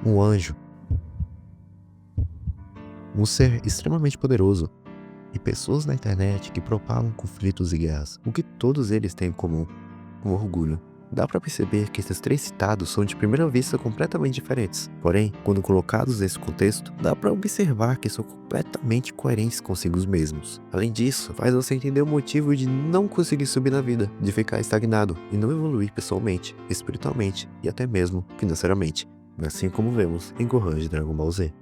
um anjo, um ser extremamente poderoso, e pessoas na internet que propagam conflitos e guerras. O que todos eles têm em comum? Um orgulho. Dá pra perceber que esses três citados são de primeira vista completamente diferentes. Porém, quando colocados nesse contexto, dá pra observar que são completamente coerentes consigo mesmos. Além disso, faz você entender o motivo de não conseguir subir na vida, de ficar estagnado e não evoluir pessoalmente, espiritualmente e até mesmo financeiramente. Assim como vemos em Gohan de Dragon Ball Z.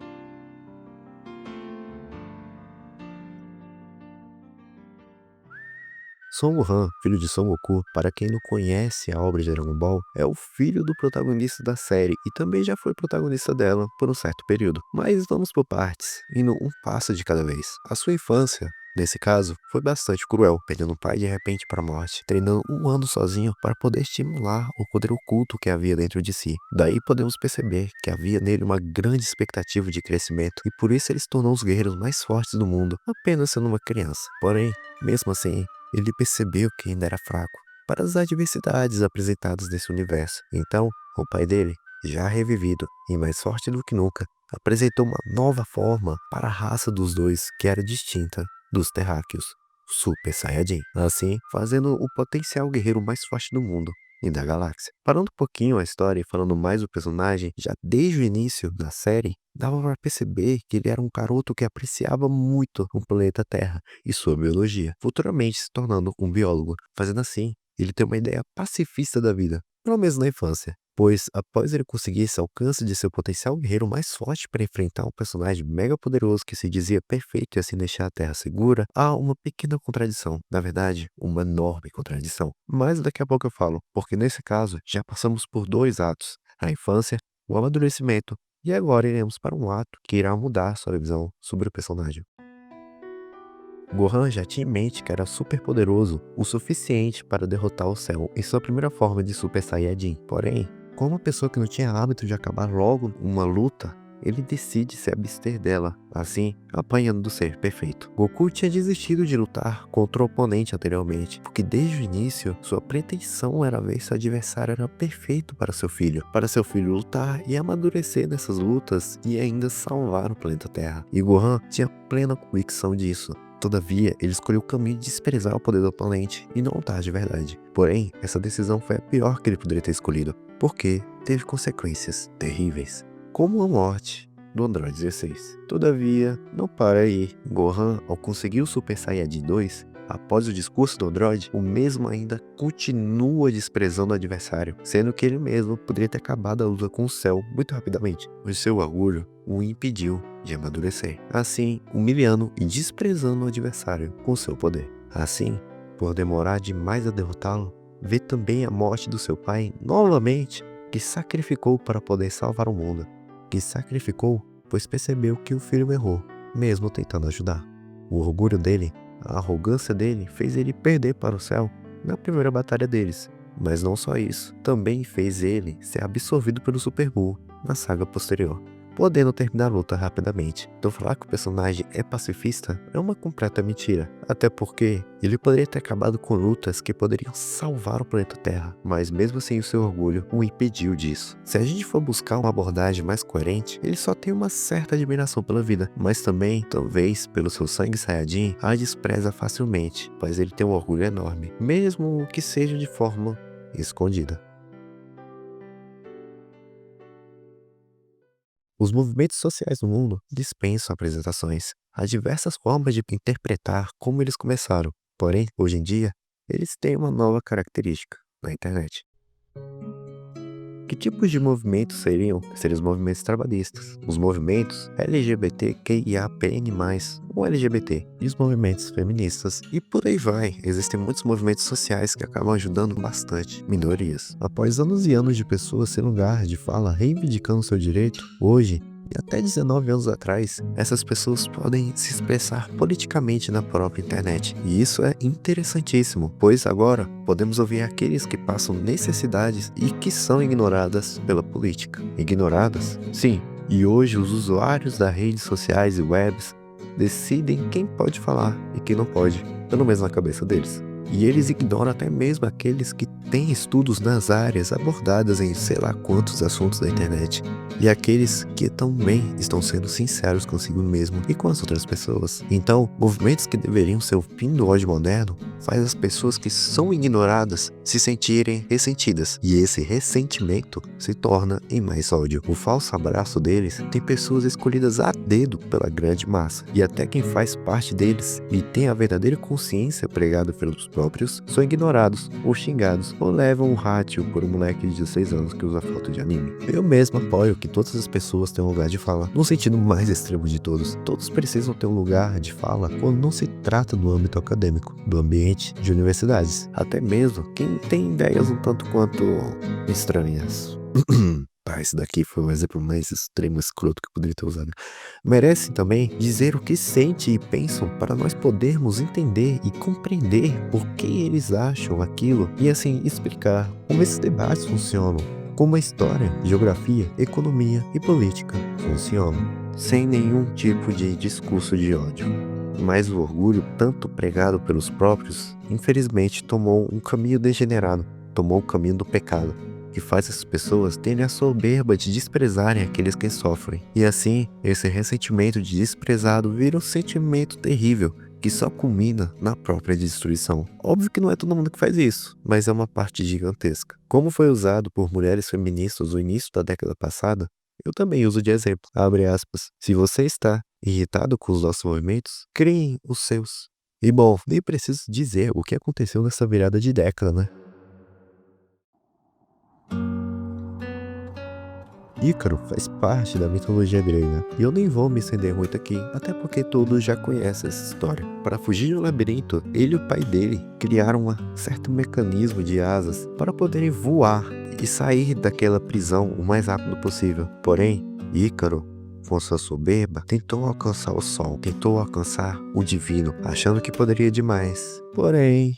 Son Gohan, filho de Son Goku, para quem não conhece a obra de Dragon Ball, é o filho do protagonista da série e também já foi protagonista dela por um certo período. Mas vamos por partes, indo um passo de cada vez. A sua infância, nesse caso, foi bastante cruel, perdendo o pai de repente para a morte, treinando um ano sozinho para poder estimular o poder oculto que havia dentro de si. Daí podemos perceber que havia nele uma grande expectativa de crescimento e por isso ele se tornou um dos guerreiros mais fortes do mundo, apenas sendo uma criança. Porém, mesmo assim, ele percebeu que ainda era fraco para as adversidades apresentadas nesse universo. Então, o pai dele, já revivido e mais forte do que nunca, apresentou uma nova forma para a raça dos dois que era distinta dos terráqueos, Super Saiyajin, assim fazendo o potencial guerreiro mais forte do mundo e da galáxia. Parando um pouquinho a história e falando mais do personagem, já desde o início da série, dava para perceber que ele era um garoto que apreciava muito o planeta Terra e sua biologia, futuramente se tornando um biólogo, fazendo assim ele ter uma ideia pacifista da vida, pelo menos na infância. Pois, após ele conseguir esse alcance de seu potencial guerreiro mais forte para enfrentar um personagem mega poderoso que se dizia perfeito e assim deixar a Terra segura, há uma pequena contradição. Na verdade, uma enorme contradição. Mas daqui a pouco eu falo, porque nesse caso já passamos por dois atos: a infância, o amadurecimento, e agora iremos para um ato que irá mudar sua visão sobre o personagem. Gohan já tinha em mente que era super poderoso o suficiente para derrotar o Cell em sua primeira forma de Super Saiyajin. Porém, como uma pessoa que não tinha hábito de acabar logo uma luta, ele decide se abster dela, assim, apanhando do ser perfeito. Goku tinha desistido de lutar contra o oponente anteriormente, porque desde o início, sua pretensão era ver se o adversário era perfeito para seu filho lutar e amadurecer nessas lutas e ainda salvar o planeta Terra. E Gohan tinha plena convicção disso. Todavia, ele escolheu o caminho de desprezar o poder do oponente e não lutar de verdade. Porém, essa decisão foi a pior que ele poderia ter escolhido, porque teve consequências terríveis, como a morte do Android 16. Todavia, não para aí. Gohan, ao conseguir o Super Saiyajin 2, após o discurso do Android, o mesmo ainda continua desprezando o adversário, sendo que ele mesmo poderia ter acabado a luta com o Cell muito rapidamente, mas seu orgulho o impediu de amadurecer, assim humilhando e desprezando o adversário com seu poder. Assim, por demorar demais a derrotá-lo, vê também a morte do seu pai novamente, que sacrificou para poder salvar o mundo, que sacrificou pois percebeu que o filho errou, mesmo tentando ajudar. O orgulho dele, a arrogância dele fez ele perder para o céu na primeira batalha deles, mas não só isso, também fez ele ser absorvido pelo Super Buu na saga posterior, podendo terminar a luta rapidamente. Então falar que o personagem é pacifista é uma completa mentira, até porque ele poderia ter acabado com lutas que poderiam salvar o planeta Terra, mas mesmo assim o seu orgulho o impediu disso. Se a gente for buscar uma abordagem mais coerente, ele só tem uma certa admiração pela vida, mas também, talvez, pelo seu sangue Saiyajin, a despreza facilmente, pois ele tem um orgulho enorme, mesmo que seja de forma escondida. Os movimentos sociais no mundo dispensam apresentações. Há diversas formas de interpretar como eles começaram, porém, hoje em dia, eles têm uma nova característica na internet. Que tipos de movimentos seriam? Seriam os movimentos trabalhistas, os movimentos LGBTQIAPN+, ou LGBT, e os movimentos feministas, e por aí vai. Existem muitos movimentos sociais que acabam ajudando bastante minorias. Após anos e anos de pessoas sem lugar de fala reivindicando seu direito, hoje, e até 19 anos atrás, essas pessoas podem se expressar politicamente na própria internet. E isso é interessantíssimo, pois agora podemos ouvir aqueles que passam necessidades e que são ignoradas pela política. Ignoradas? Sim. E hoje os usuários das redes sociais e webs decidem quem pode falar e quem não pode, pelo menos na cabeça deles. E eles ignoram até mesmo aqueles que têm estudos nas áreas abordadas em sei lá quantos assuntos da internet. E aqueles que também estão sendo sinceros consigo mesmo e com as outras pessoas. Então, movimentos que deveriam ser o fim do ódio moderno faz as pessoas que são ignoradas se sentirem ressentidas. E esse ressentimento se torna em mais ódio. O falso abraço deles tem pessoas escolhidas a dedo pela grande massa. E até quem faz parte deles e tem a verdadeira consciência pregada pelos próprios são ignorados ou xingados ou levam um rátio por um moleque de 16 anos que usa foto de anime. Eu mesmo apoio que todas as pessoas tenham um lugar de fala, no sentido mais extremo de todos. Todos precisam ter um lugar de fala quando não se trata do âmbito acadêmico, do ambiente de universidades. Até mesmo quem tem ideias um tanto quanto estranhas. Esse daqui foi o exemplo mais extremo, escroto que eu poderia ter usado. Merecem também dizer o que sentem e pensam para nós podermos entender e compreender por que eles acham aquilo e assim explicar como esses debates funcionam, como a história, geografia, economia e política funcionam, sem nenhum tipo de discurso de ódio. Mas o orgulho, tanto pregado pelos próprios, infelizmente tomou um caminho degenerado, tomou o caminho do pecado, que faz as pessoas terem a soberba de desprezarem aqueles que sofrem. E assim, esse ressentimento de desprezado vira um sentimento terrível que só culmina na própria destruição. Óbvio que não é todo mundo que faz isso, mas é uma parte gigantesca. Como foi usado por mulheres feministas no início da década passada, eu também uso de exemplo. Abre aspas. Se você está irritado com os nossos movimentos, criem os seus. E bom, nem preciso dizer o que aconteceu nessa virada de década, né? Ícaro faz parte da mitologia grega, e eu nem vou me estender muito aqui, até porque todos já conhecem essa história. Para fugir do labirinto, ele e o pai dele criaram um certo mecanismo de asas para poderem voar e sair daquela prisão o mais rápido possível. Porém, Ícaro, com sua soberba, tentou alcançar o sol, tentou alcançar o divino, achando que poderia demais. Porém,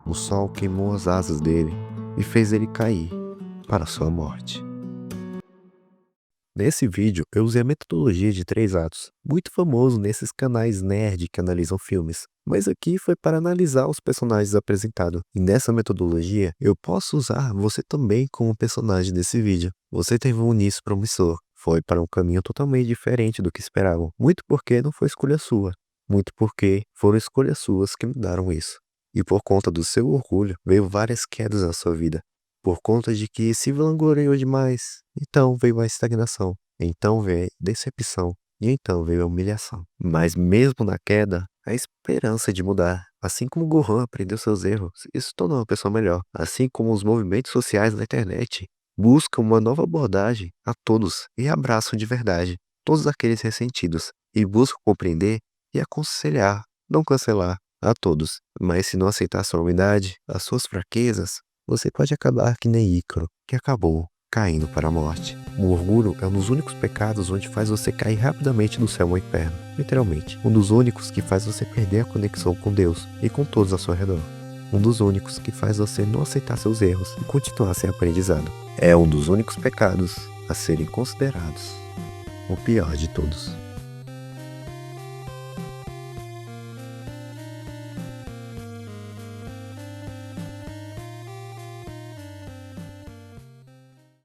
o sol queimou as asas dele e fez ele cair para sua morte. Nesse vídeo, eu usei a metodologia de 3 atos, muito famoso nesses canais nerd que analisam filmes, mas aqui foi para analisar os personagens apresentados. E nessa metodologia, eu posso usar você também como personagem desse vídeo. Você teve um início promissor, foi para um caminho totalmente diferente do que esperavam, muito porque não foi escolha sua, muito porque foram escolhas suas que mudaram isso. E por conta do seu orgulho, veio várias quedas na sua vida. Por conta de que se vangloriou demais, então veio a estagnação, então veio a decepção, e então veio a humilhação. Mas mesmo na queda, a esperança de mudar. Assim como Gohan aprendeu seus erros e se tornou uma pessoa melhor. Assim como os movimentos sociais na internet buscam uma nova abordagem a todos e abraçam de verdade todos aqueles ressentidos e buscam compreender e aconselhar, não cancelar, a todos. Mas se não aceitar sua humildade, as suas fraquezas, você pode acabar que nem Ícaro, que acabou caindo para a morte. O orgulho é um dos únicos pecados onde faz você cair rapidamente do céu ao inferno, literalmente. Um dos únicos que faz você perder a conexão com Deus e com todos ao seu redor. Um dos únicos que faz você não aceitar seus erros e continuar sem aprendizado. É um dos únicos pecados a serem considerados o pior de todos.